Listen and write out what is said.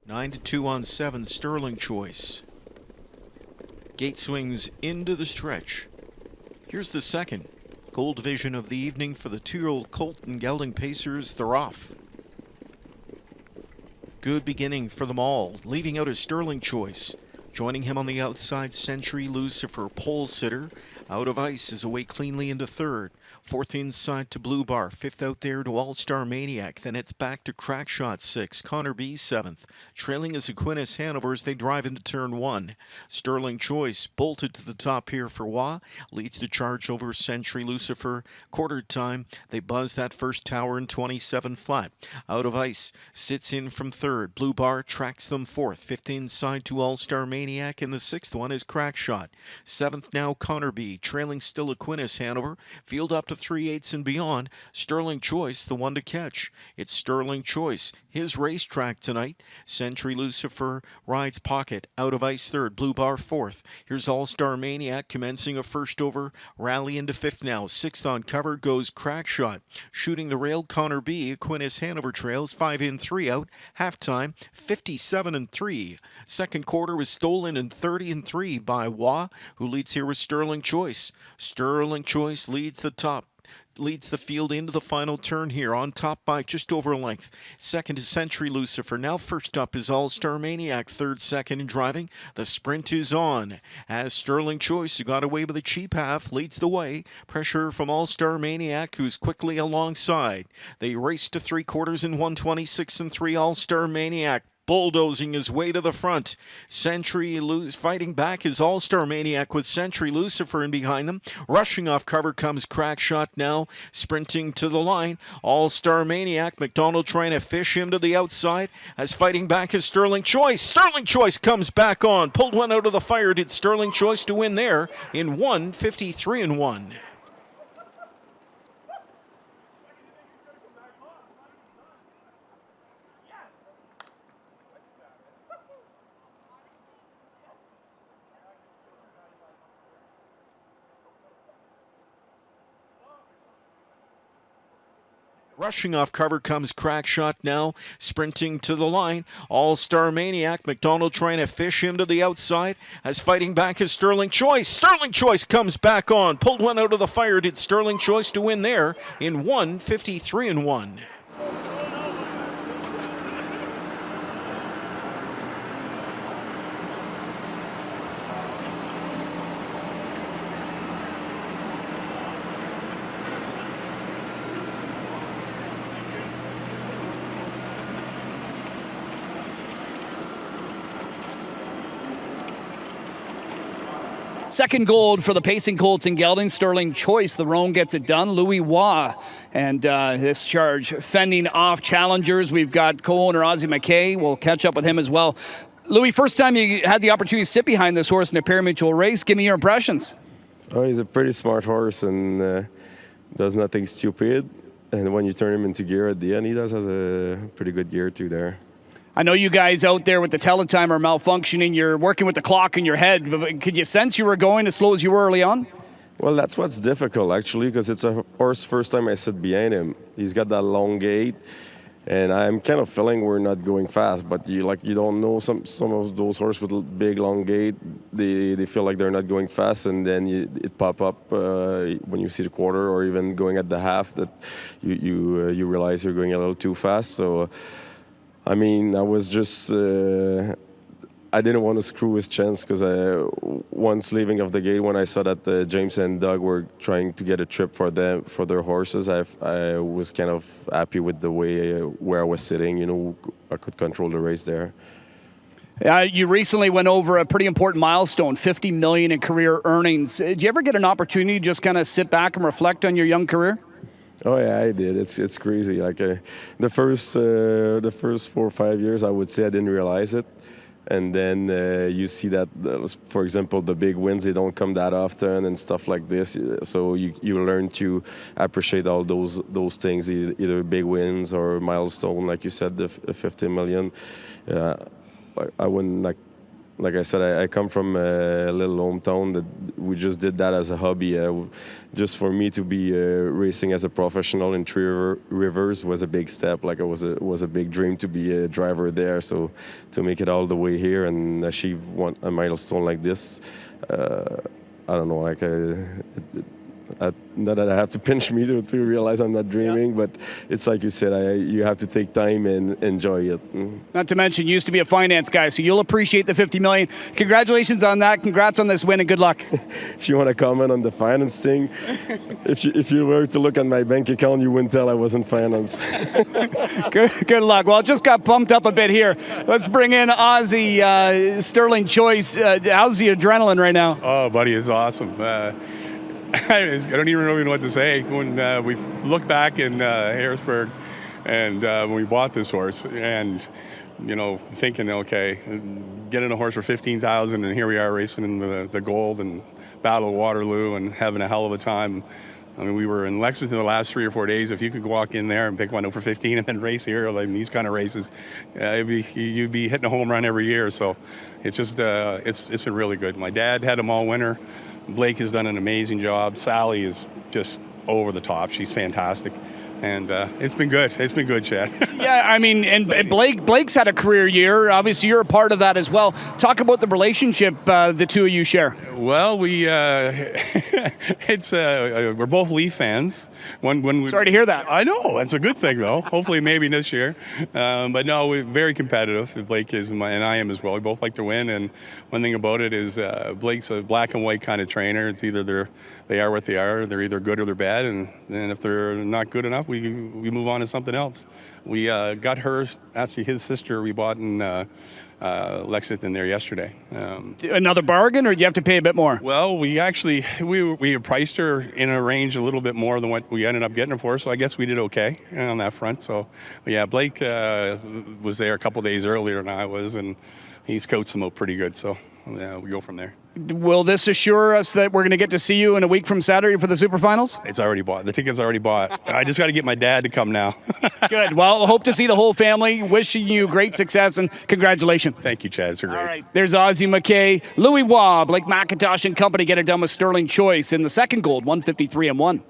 9-2 on 7, Sterling Choice. Gate swings into the stretch. Here's the second. Gold division of the evening for the 2-year-old colt and gelding pacers. They're off. Good beginning for them all. Leaving out is Sterling Choice. Joining him on the outside, Century Lucifer, pole sitter. Out of Ice is away cleanly into third. Fourth inside to Blue Bar. Fifth out there to All-Star Maniac. Then it's back to Crackshot 6. Connor B 7th. Trailing is Aquinas Hanover as they drive into turn 1. Sterling Choice bolted to the top here for Wah. Leads the charge over Century Lucifer. Quarter time. They buzz that first tower in 27 flat. Out of Ice sits in from third. Blue Bar tracks them fourth. Fifth inside to All-Star Maniac. And the sixth one is Crackshot. Seventh now Connor B. Trailing still Aquinas Hanover. Field up to 3/8 and beyond. Sterling Choice, the one to catch. It's Sterling Choice, his racetrack tonight. Century Lucifer rides pocket. Out of Ice third. Blue Bar fourth. Here's All-Star Maniac commencing a first over. Rally into fifth now. Sixth on cover goes Crackshot. Shooting the rail, Connor B. Aquinas Hanover trails. 5 in, 3 out. Halftime, 57-3. Second quarter was stolen in 30-3 by Wah, who leads here with Sterling Choice. Sterling Choice leads the top. Leads the field into the final turn here, on top by just over a length. Second is Century Lucifer. Now first up is All-Star Maniac. Third, second in driving. The sprint is on as Sterling Choice, who got away with a cheap half, leads the way. Pressure from All-Star Maniac, who's quickly alongside. They race to 3/4 in 1:26-3. All-Star Maniac bulldozing his way to the front. Century fighting back is All-Star Maniac with Century Lucifer in behind them. Rushing off cover comes Crackshot now, sprinting to the line. All-Star Maniac, McDonald trying to fish him to the outside as fighting back is Sterling Choice. Sterling Choice comes back on, pulled one out of the fire. Did Sterling Choice to win there in 1:53-1. Rushing off cover comes Crackshot now, sprinting to the line. All-Star Maniac, McDonald trying to fish him to the outside as fighting back is Sterling Choice. Sterling Choice comes back on, pulled one out of the fire. Did Sterling Choice to win there in 1:53-1. Second gold for the pacing colts and gelding. Sterling Choice, the roan gets it done. Louis Wah, and this charge fending off challengers. We've got co-owner Ozzie McKay. We'll catch up with him as well. Louis, first time you had the opportunity to sit behind this horse in a pari-mutuel race. Give me your impressions. Oh, he's a pretty smart horse and does nothing stupid. And when you turn him into gear at the end, he does has a pretty good gear too there. I know you guys out there with the teletimer malfunctioning, you're working with the clock in your head, but could you sense you were going as slow as you were early on? Well, that's what's difficult, actually, because it's a horse first time I sit behind him. He's got that long gait, and I'm kind of feeling we're not going fast, but you don't know some of those horses with big, long gait, they feel like they're not going fast, and then it pop up when you see the quarter or even going at the half that you realize you're going a little too fast. So, I mean, I was just, I didn't want to screw his chance because once leaving of the gate, when I saw that James and Doug were trying to get a trip for their horses, I was kind of happy with the way where I was sitting. You know, I could control the race there. You recently went over a pretty important milestone, $50 million in career earnings. Did you ever get an opportunity to just kind of sit back and reflect on your young career? Oh yeah, I did. It's crazy. Like the first 4 or 5 years, I would say I didn't realize it, and then you see that, for example, the big wins, they don't come that often and stuff like this. So you learn to appreciate all those things, either big wins or milestone, like you said, the 50 million. I wouldn't like I said, I come from a little hometown that we just did that as a hobby. Just for me to be racing as a professional in Three Rivers was a big step. Like it was a big dream to be a driver there. So to make it all the way here and achieve a milestone like this, I don't know. Like not that I have to pinch me to realize I'm not dreaming, but it's like you said, you have to take time and enjoy it. Not to mention, you used to be a finance guy, so you'll appreciate the $50 million. Congratulations on that. Congrats on this win, and good luck. If you want to comment on the finance thing, if you were to look at my bank account, you wouldn't tell I was in finance. Good luck. Well, it just got bumped up a bit here. Let's bring in Ozzy Sterling Choice. How's the adrenaline right now? Oh, buddy, it's awesome. I don't even really know what to say. When we look back in Harrisburg and when we bought this horse and, thinking, okay, getting a horse for $15,000 and here we are racing in the gold and Battle of Waterloo and having a hell of a time. I mean, we were in Lexington the last 3 or 4 days. If you could walk in there and pick one up for 15 and then race here, like these kind of races, you'd be hitting a home run every year. So it's just, it's been really good. My dad had them all winter. Blake has done an amazing job. Sally is just over the top. She's fantastic. And it's been good. It's been good, Chad. Yeah, I mean, and Blake's had a career year. Obviously, you're a part of that as well. Talk about the relationship the two of you share. Well, we're both Leaf fans. Sorry to hear that. I know. That's a good thing, though. Hopefully, maybe this year. But no, we're very competitive. Blake is, and I am as well. We both like to win. And one thing about it is Blake's a black and white kind of trainer. It's either they are what they are. They're either good or they're bad. And if they're not good enough, we move on to something else. We got her, actually his sister, we bought in Lexington there yesterday. Another bargain, or do you have to pay a bit more? Well, we priced her in a range a little bit more than what we ended up getting her for, so I guess we did okay on that front. So, yeah, Blake was there a couple days earlier than I was, and he's coached them out pretty good, so yeah, we go from there. Will this assure us that we're going to get to see you in a week from Saturday for the Super Finals? It's already bought. The ticket's already bought. I just got to get my dad to come now. Good. Well, hope to see the whole family. Wishing you great success and congratulations. Thank you, Chad. It's great. All right. There's Ozzy McKay, Louis Waugh, Blake McIntosh and company get it done with Sterling Choice in the second gold, 153-1.